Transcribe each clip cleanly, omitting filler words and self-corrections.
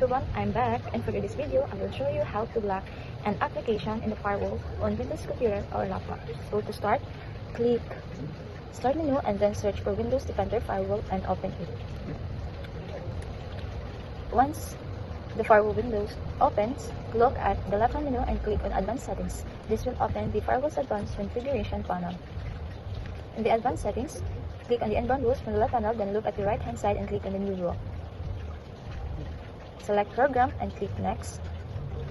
everyone, I'm back, and for this video, I will show you how to block an application in the firewall on Windows computer or laptop. So to start, click Start menu and then search for Windows Defender Firewall and open it. Once the firewall window opens, look at the left-hand menu and click on Advanced Settings. This will open the Firewall's Advanced Configuration panel. In the Advanced Settings, click on the Inbound Rules from the left panel, then look at the right-hand side and click on the New Rule. Select Program and click Next.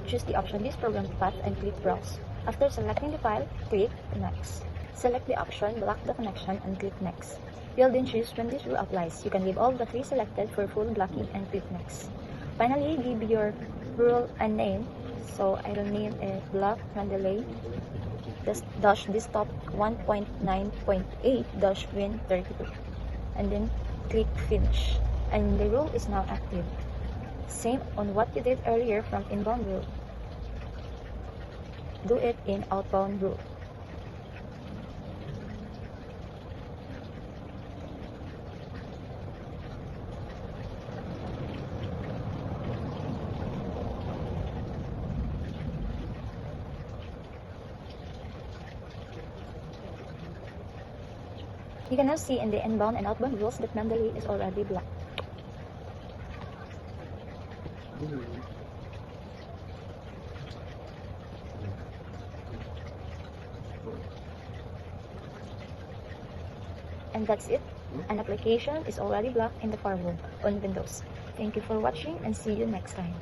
Choose the option This Program Path and click Browse. After selecting the file, click Next. Select the option Block the Connection and click Next. You'll then choose when this rule applies. You can leave all the three selected for full blocking and click Next. Finally, give your rule a name. So I will name it Block Mendeley Desktop 1.9.8-Win32 and then click Finish. And the rule is now active. Same on what you did earlier from inbound rule. Do it in outbound rule. You can now see in the inbound and outbound rules that Mendeley is already blocked. And that's it. An application is already blocked in the firewall on Windows. Thank you for watching and see you next time.